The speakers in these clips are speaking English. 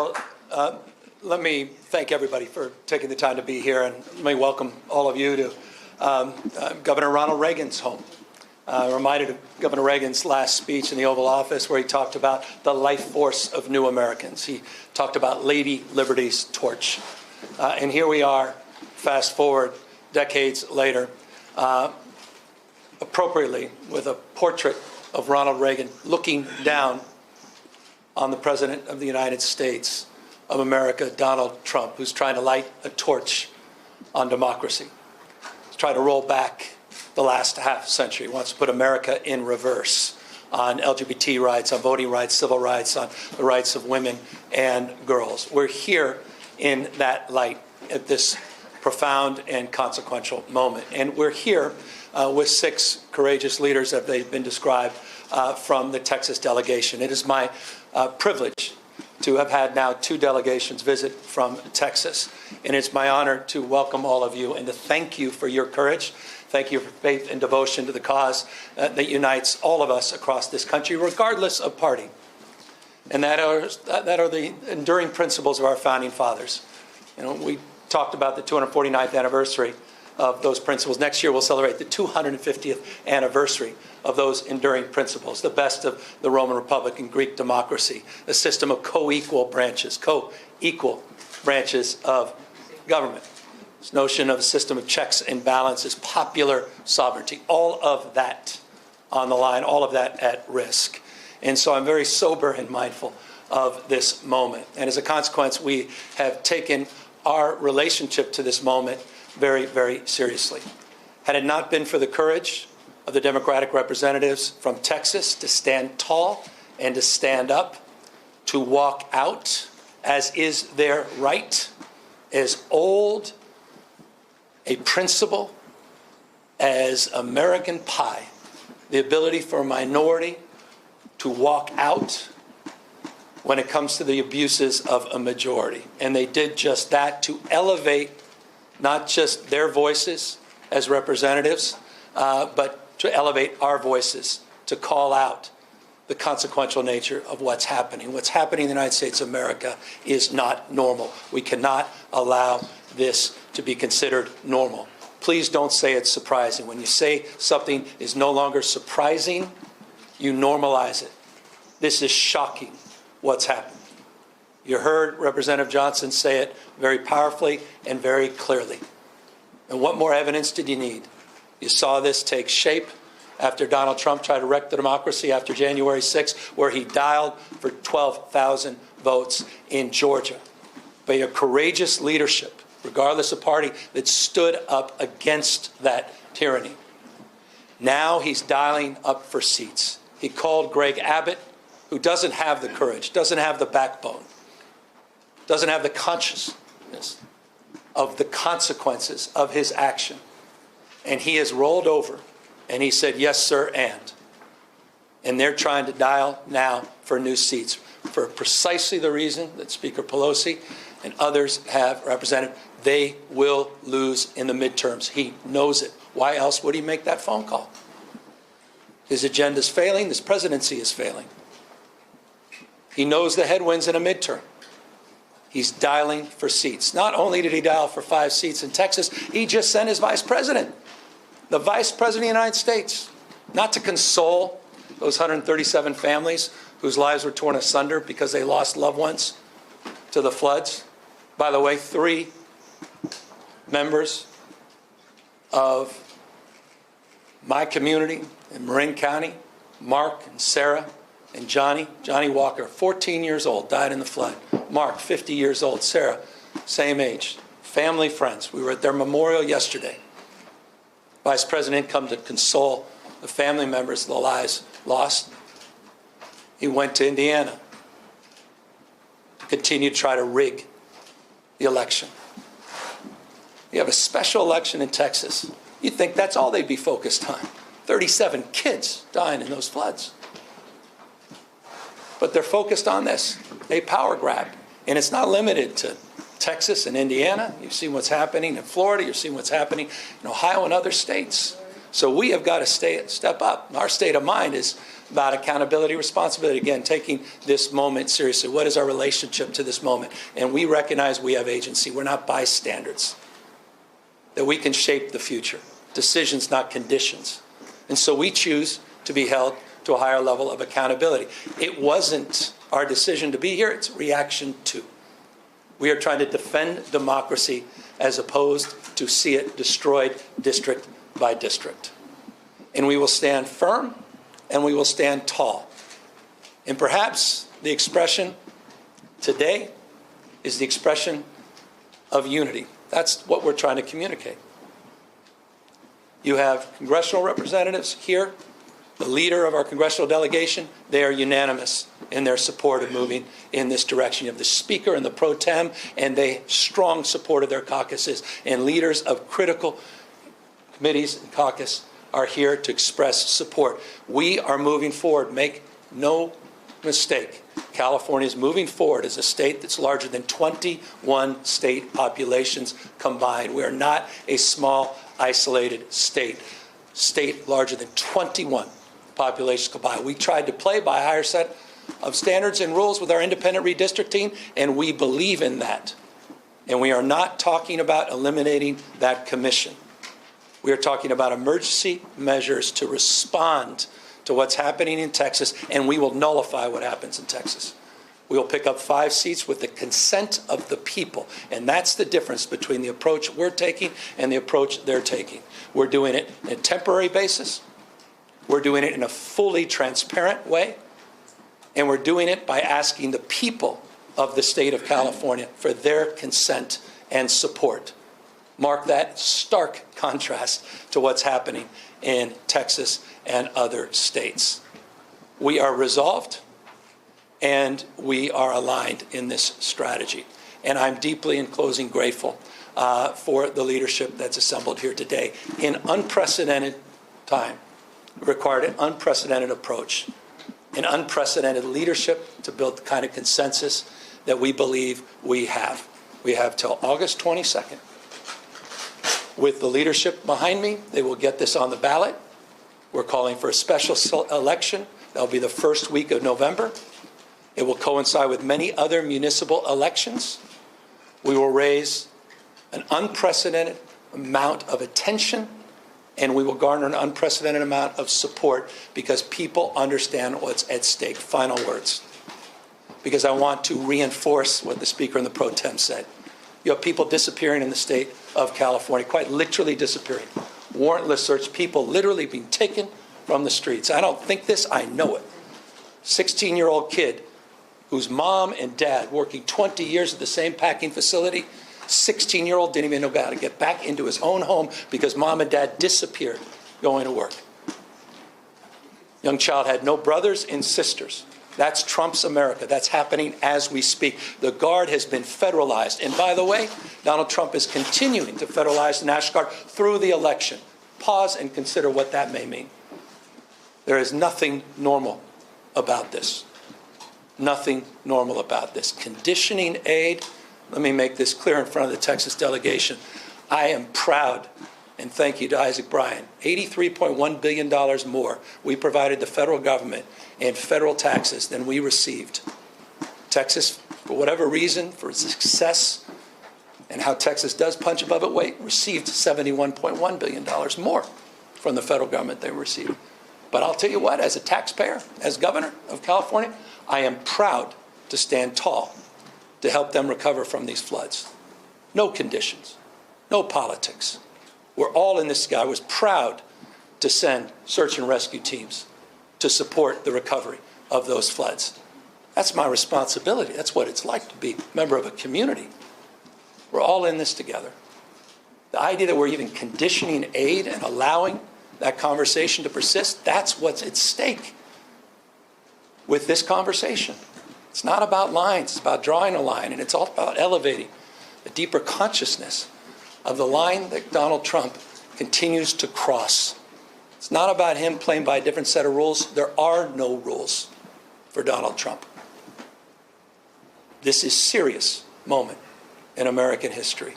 Well, let me thank everybody for taking the time to be here, and let me welcome all of you to Governor Ronald Reagan's home. Reminded of Governor Reagan's last speech in the Oval Office, where he talked about the life force of new Americans. He talked about Lady Liberty's torch. And here we are, fast forward decades later, appropriately with a portrait of Ronald Reagan looking down on the President of the United States of America, Donald Trump, who's trying to light a torch on democracy. He's trying to roll back the last half century. He wants to put America in reverse on LGBT rights, on voting rights, civil rights, on the rights of women and girls. We're here in that light at this profound and consequential moment. And we're here with 6 courageous leaders, as they've been described, from the Texas delegation. It is my privilege to have had now 2 delegations visit from Texas. And it's my honor to welcome all of you and to thank you for your courage. Thank you for faith and devotion to the cause that unites all of us across this country, regardless of party. And that are the enduring principles of our founding fathers. You know, we talked about the 249th anniversary of those principles. Next year, we'll celebrate the 250th anniversary of those enduring principles, the best of the Roman Republic and Greek democracy, a system of co-equal branches of government. This notion of a system of checks and balances, popular sovereignty, all of that on the line, all of that at risk. And so I'm very sober and mindful of this moment. And as a consequence, we have taken our relationship to this moment very, very seriously. Had it not been for the courage of the Democratic representatives from Texas to stand tall and to stand up, to walk out, as is their right, as old a principle as American pie, the ability for a minority to walk out when it comes to the abuses of a majority. And they did just that to elevate not just their voices as representatives, but to elevate our voices, to call out the consequential nature of what's happening. What's happening in the United States of America is not normal. We cannot allow this to be considered normal. Please don't say it's surprising. When you say something is no longer surprising, you normalize it. This is shocking, what's happened. You heard Representative Johnson say it very powerfully and very clearly. And what more evidence did you need? You saw this take shape after Donald Trump tried to wreck the democracy after January 6th, where he dialed for 12,000 votes in Georgia. By a courageous leadership, regardless of party, that stood up against that tyranny. Now he's dialing up for seats. He called Greg Abbott, who doesn't have the courage, doesn't have the backbone, doesn't have the consciousness of the consequences of his action. And he has rolled over and he said, yes, sir, and they're trying to dial now for new seats for precisely the reason that Speaker Pelosi and others have represented. They will lose in the midterms. He knows it. Why else would he make that phone call? His agenda's failing. This presidency is failing. He knows the headwinds in a midterm. He's dialing for seats. Not only did he dial for 5 seats in Texas, he just sent his vice president, the vice president of the United States, not to console those 137 families whose lives were torn asunder because they lost loved ones to the floods. By the way, 3 members of my community in Marin County, Mark and Sarah and Johnny Walker, 14 years old, died in the flood. Mark, 50 years old. Sarah, same age. Family, friends. We were at their memorial yesterday. Vice President come to console the family members of the lives lost. He went to Indiana to continue to try to rig the election. You have a special election in Texas. You'd think that's all they'd be focused on. 37 kids dying in those floods. But they're focused on this, a power grab. And it's not limited to Texas and Indiana. You've seen what's happening in Florida. You've seen what's happening in Ohio and other states. So we have got to step up. Our state of mind is about accountability, responsibility. Again, taking this moment seriously. What is our relationship to this moment? And we recognize we have agency. We're not bystanders. That we can shape the future. Decisions, not conditions. And so we choose to be held to a higher level of accountability. It wasn't our decision to be here. It's reaction to. We are trying to defend democracy as opposed to see it destroyed district by district. And we will stand firm and we will stand tall. And perhaps the expression today is the expression of unity. That's what we're trying to communicate. You have congressional representatives here, the leader of our congressional delegation. They are unanimous in their support of moving in this direction. You have the Speaker and the Pro Tem, and they strong support of their caucuses. And leaders of critical committees and caucus are here to express support. We are moving forward. Make no mistake. California is moving forward as a state that's larger than 21 state populations combined. We are not a small, isolated state. State larger than 21 populations combined. We tried to play by a higher set of standards and rules with our independent redistricting, and we believe in that. And we are not talking about eliminating that commission. We are talking about emergency measures to respond to what's happening in Texas, and we will nullify what happens in Texas. We will pick up 5 seats with the consent of the people, and that's the difference between the approach we're taking and the approach they're taking. We're doing it on a temporary basis. We're doing it in a fully transparent way, and we're doing it by asking the people of the state of California for their consent and support. Mark that stark contrast to what's happening in Texas and other states. We are resolved and we are aligned in this strategy. And I'm deeply, in closing, grateful for the leadership that's assembled here today. In unprecedented time, required an unprecedented approach, an unprecedented leadership to build the kind of consensus that we believe we have. We have till August 22nd. With the leadership behind me, they will get this on the ballot. We're calling for a special election. That'll be the first week of November. It will coincide with many other municipal elections. We will raise an unprecedented amount of attention, and we will garner an unprecedented amount of support because people understand what's at stake. Final words. Because I want to reinforce what the Speaker and the Pro Tem said. You have people disappearing in the state of California, quite literally disappearing. Warrantless search, people literally being taken from the streets. I don't think this, I know it. 16-year-old kid whose mom and dad working 20 years at the same packing facility, 16-year-old didn't even know how to get back into his own home because mom and dad disappeared going to work. Young child had no brothers and sisters. That's Trump's America. That's happening as we speak. The Guard has been federalized. And by the way, Donald Trump is continuing to federalize the National Guard through the election. Pause and consider what that may mean. There is nothing normal about this. Nothing normal about this. Conditioning aid, let me make this clear in front of the Texas delegation. I am proud, and thank you to Isaac Bryan, $83.1 billion more we provided the federal government in federal taxes than we received. Texas, for whatever reason, for success and how Texas does punch above its weight, received $71.1 billion more from the federal government they received. But I'll tell you what, as a taxpayer, as governor of California, I am proud to stand tall to help them recover from these floods. No conditions, no politics. We're all in this together. I was proud to send search and rescue teams to support the recovery of those floods. That's my responsibility. That's what it's like to be a member of a community. We're all in this together. The idea that we're even conditioning aid and allowing that conversation to persist, that's what's at stake with this conversation. It's not about lines, it's about drawing a line, and it's all about elevating a deeper consciousness of the line that Donald Trump continues to cross. It's not about him playing by a different set of rules. There are no rules for Donald Trump. This is a serious moment in American history.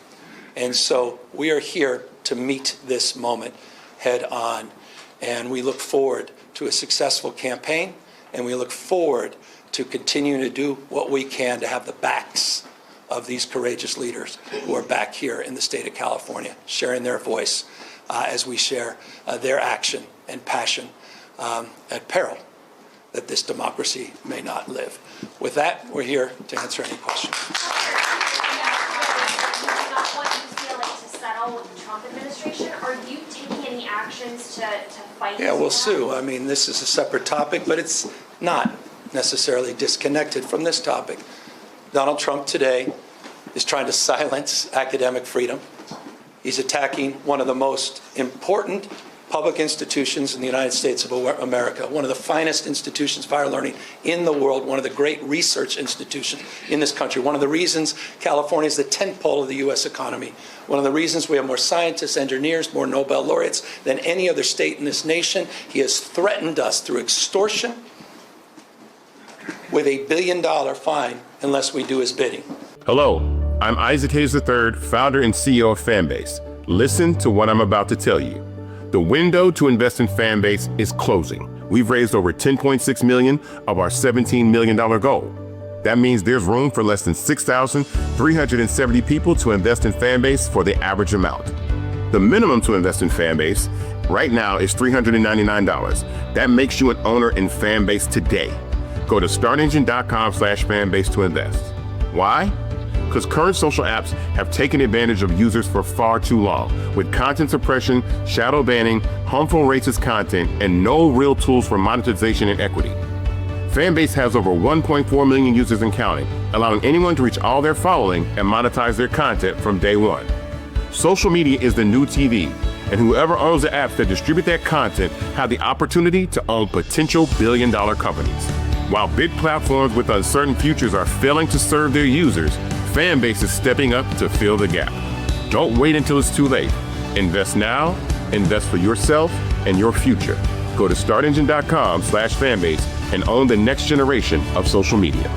And so we are here to meet this moment head on. And we look forward to a successful campaign, and we look forward to continuing to do what we can to have the backs of these courageous leaders who are back here in the state of California, sharing their voice as we share their action and passion at peril that this democracy may not live. With that, we're here to answer any questions. With the Trump administration, are you taking any actions to fight? Yeah, we'll sue. I mean, this is a separate topic, but it's not necessarily disconnected from this topic. Donald Trump today is trying to silence academic freedom. He's attacking one of the most important public institutions in the United States of America, one of the finest institutions of higher learning in the world, one of the great research institutions in this country, one of the reasons California is the tentpole of the U.S. economy, one of the reasons we have more scientists, engineers, more Nobel laureates than any other state in this nation. He has threatened us through extortion with $1 billion fine unless we do his bidding. Hello, I'm Isaac Hayes III, founder and CEO of Fanbase. Listen to what I'm about to tell you. The window to invest in Fanbase is closing. We've raised over $10.6 million of our $17 million goal. That means there's room for less than 6,370 people to invest in Fanbase for the average amount. The minimum to invest in Fanbase right now is $399. That makes you an owner in Fanbase today. Go to startengine.com/fanbase to invest. Why? Because current social apps have taken advantage of users for far too long, with content suppression, shadow banning, harmful racist content, and no real tools for monetization and equity. Fanbase has over 1.4 million users and counting, allowing anyone to reach all their following and monetize their content from day one. Social media is the new TV, and whoever owns the apps that distribute that content have the opportunity to own potential billion-dollar companies. While big platforms with uncertain futures are failing to serve their users, Fanbase is stepping up to fill the gap. Don't wait until it's too late. Invest now, invest for yourself and your future. Go to startengine.com/fanbase and own the next generation of social media.